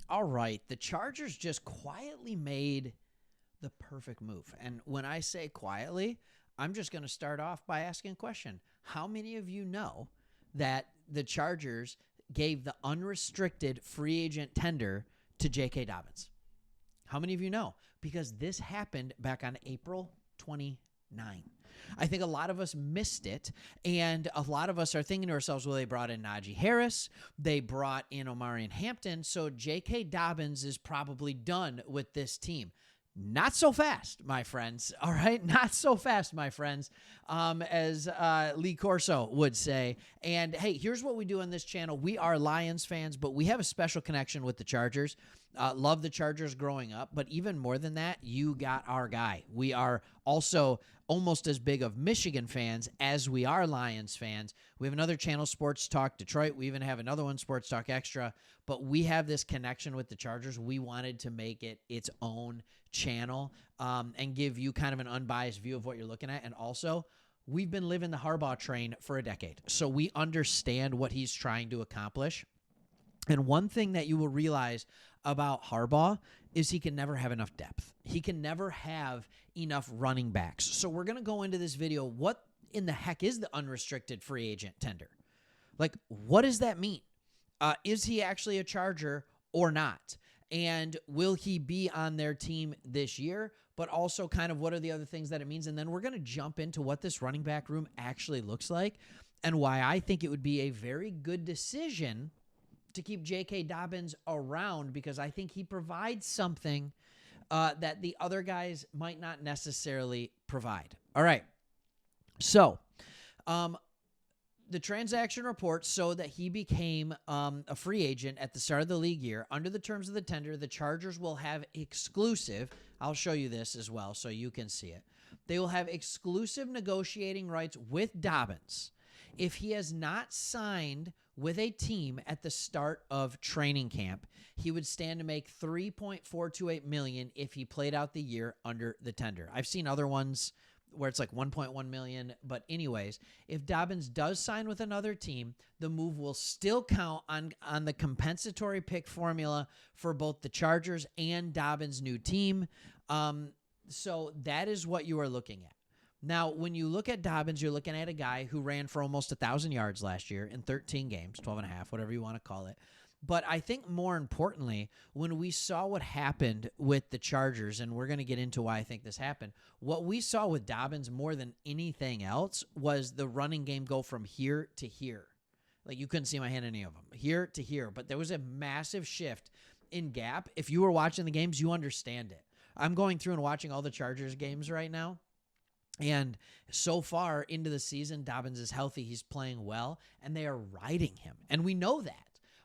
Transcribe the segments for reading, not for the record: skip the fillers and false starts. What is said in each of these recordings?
All right, the Chargers just quietly made the perfect move. And when I say quietly, I'm just going to start off by asking a question. How many of you know that the Chargers gave the unrestricted free agent tender to J.K. Dobbins? How many of you know? Because this happened back on April 29. I think a lot of us missed it, and a lot of us are thinking to ourselves, well, they brought in Najee Harris, they brought in Omarion Hampton, so J.K. Dobbins is probably done with this team. Not so fast, my friends. All right, not so fast, my friends, as Lee Corso would say. And hey, here's what we do on this channel. We are Lions fans, but we have a special connection with the Chargers. Love the Chargers growing up, but even more than that, you got our guy. We are also almost as big of Michigan fans as we are Lions fans. We have another channel, Sports Talk Detroit. We even have another one, Sports Talk Extra, but we have this connection with the Chargers. We wanted to make it its own channel and give you kind of an unbiased view of what you're looking at. And also, we've been living the Harbaugh train for a decade, so we understand what he's trying to accomplish. And one thing that you will realize about Harbaugh is he can never have enough depth. He can never have enough running backs. So we're going to go into this video. What in the heck is the unrestricted free agent tender? Like, what does that mean? Is he actually a Charger or not? And will he be on their team this year? But also kind of what are the other things that it means? And then we're going to jump into what this running back room actually looks like and why I think it would be a very good decision to keep J.K. Dobbins around, because I think he provides something that the other guys might not necessarily provide. All right. So the transaction reports show that he became a free agent at the start of the league year. Under the terms of the tender, the Chargers will have exclusive, I'll show you this as well so you can see it. They will have exclusive negotiating rights with Dobbins if he has not signed with a team at the start of training camp. He would stand to make $3.428 million if he played out the year under the tender. I've seen other ones where it's like $1.1 million, but anyways, if Dobbins does sign with another team, the move will still count on the compensatory pick formula for both the Chargers and Dobbins' new team. So that is what you are looking at. Now, when you look at Dobbins, you're looking at a guy who ran for almost 1,000 yards last year in 13 games, 12 and a half, whatever you want to call it. But I think more importantly, when we saw what happened with the Chargers, and we're going to get into why I think this happened, what we saw with Dobbins more than anything else was the running game go from here to here. Like, you couldn't see my hand in any of them, here to here. But there was a massive shift in gap. If you were watching the games, you understand it. I'm going through and watching all the Chargers games right now. And so far into the season, Dobbins is healthy. He's playing well, and they are riding him. And we know that.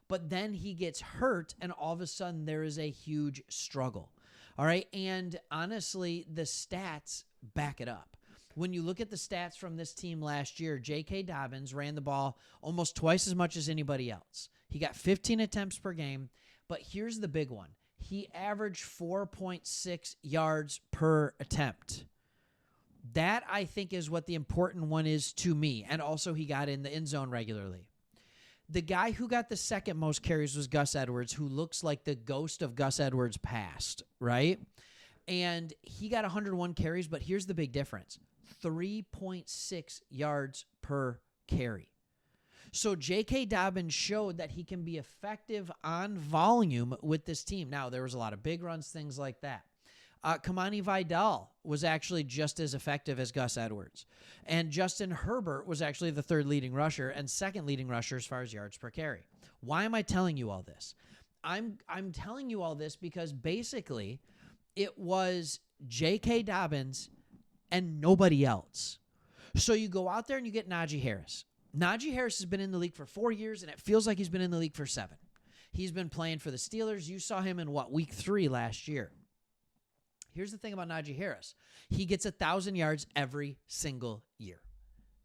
But then he gets hurt, and all of a sudden there is a huge struggle. All right? And honestly, the stats back it up. When you look at the stats from this team last year, J.K. Dobbins ran the ball almost twice as much as anybody else. He got 15 attempts per game. But here's the big one. He averaged 4.6 yards per attempt. That, I think, is what the important one is to me. And also, he got in the end zone regularly. The guy who got the second most carries was Gus Edwards, who looks like the ghost of Gus Edwards past, right? And he got 101 carries, but here's the big difference. 3.6 yards per carry. So J.K. Dobbins showed that he can be effective on volume with this team. Now, there was a lot of big runs, things like that. Kamani Vidal was actually just as effective as Gus Edwards. And Justin Herbert was actually the third leading rusher and second leading rusher as far as yards per carry. Why am I telling you all this? I'm telling you all this because basically it was J.K. Dobbins and nobody else. So you go out there and you get Najee Harris. Najee Harris has been in the league for 4 years, and it feels like he's been in the league for 7. He's been playing for the Steelers. You saw him in, week 3 last year. Here's the thing about Najee Harris. He gets 1,000 yards every single year.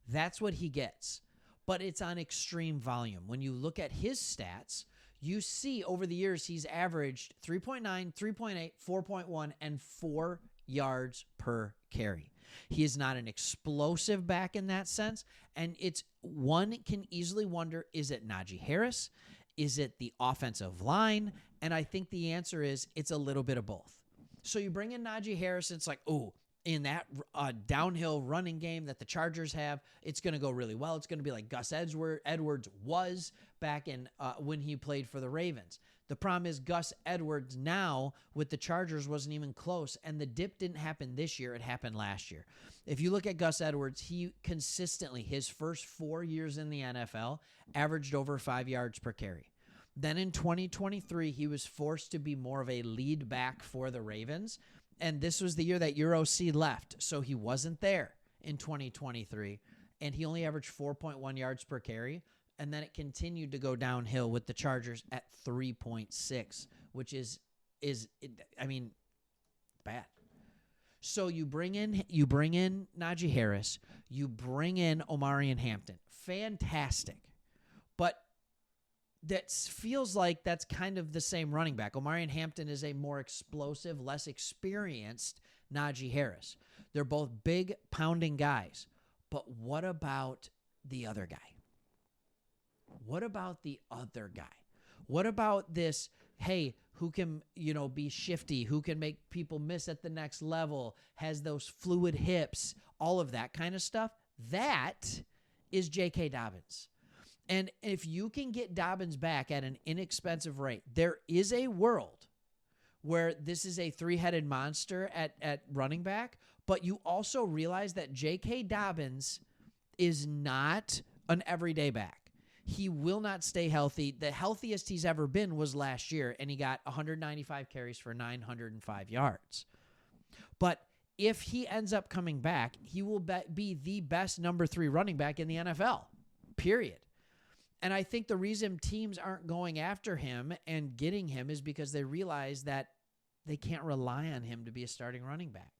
That's what he gets. But it's on extreme volume. When you look at his stats, you see over the years he's averaged 3.9, 3.8, 4.1, and 4 yards per carry. He is not an explosive back in that sense. And one can easily wonder, is it Najee Harris? Is it the offensive line? And I think the answer is it's a little bit of both. So you bring in Najee Harris, it's like, oh, in that downhill running game that the Chargers have, it's going to go really well. It's going to be like Gus Edwards was back in when he played for the Ravens. The problem is Gus Edwards now with the Chargers wasn't even close, and the dip didn't happen this year. It happened last year. If you look at Gus Edwards, he consistently, his first 4 years in the NFL, averaged over 5 yards per carry. Then in 2023, he was forced to be more of a lead back for the Ravens, and this was the year that your OC left, so he wasn't there in 2023, and he only averaged 4.1 yards per carry, and then it continued to go downhill with the Chargers at 3.6, which is bad. So you bring in Najee Harris, you bring in Omarion Hampton, fantastic, but that feels like that's kind of the same running back. Omarion Hampton is a more explosive, less experienced Najee Harris. They're both big, pounding guys. But what about the other guy? What about the other guy? What about this, hey, who can, be shifty, who can make people miss at the next level, has those fluid hips, all of that kind of stuff? That is J.K. Dobbins. And if you can get Dobbins back at an inexpensive rate, there is a world where this is a three-headed monster at running back, but you also realize that J.K. Dobbins is not an everyday back. He will not stay healthy. The healthiest he's ever been was last year, and he got 195 carries for 905 yards. But if he ends up coming back, he will be the best number 3 running back in the NFL, period. And I think the reason teams aren't going after him and getting him is because they realize that they can't rely on him to be a starting running back.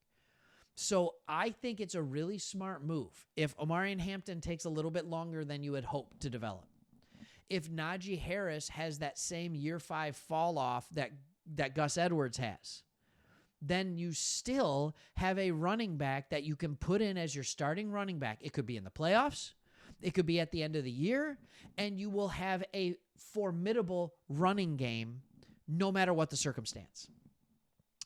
So I think it's a really smart move if Omarion Hampton takes a little bit longer than you had hoped to develop. If Najee Harris has that same year 5 fall off that Gus Edwards has, then you still have a running back that you can put in as your starting running back. It could be in the playoffs. It could be at the end of the year, and you will have a formidable running game no matter what the circumstance.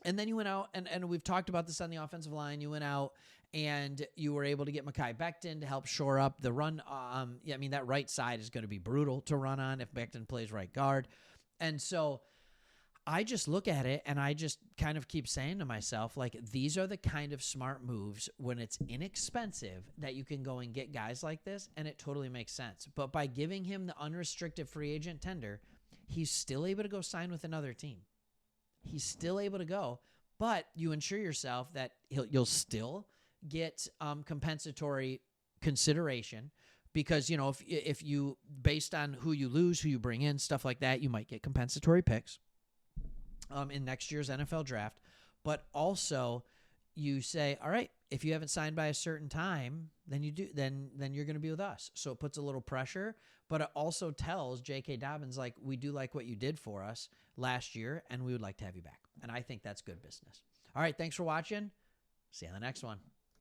And then you went out, and we've talked about this on the offensive line. You went out, and you were able to get Mekhi Becton to help shore up the run. That right side is going to be brutal to run on if Becton plays right guard. And so I just look at it, and I just kind of keep saying to myself, like, these are the kind of smart moves when it's inexpensive that you can go and get guys like this, and it totally makes sense. But by giving him the unrestricted free agent tender, he's still able to go sign with another team. He's still able to go, but you ensure yourself that you'll still get compensatory consideration because, if you, based on who you lose, who you bring in, stuff like that, you might get compensatory picks in next year's NFL draft. But also you say, all right, if you haven't signed by a certain time, then you're going to be with us. So it puts a little pressure, but it also tells J.K. Dobbins, like, we do like what you did for us last year, and we would like to have you back. And I think that's good business. All right, thanks for watching. See you on the next one.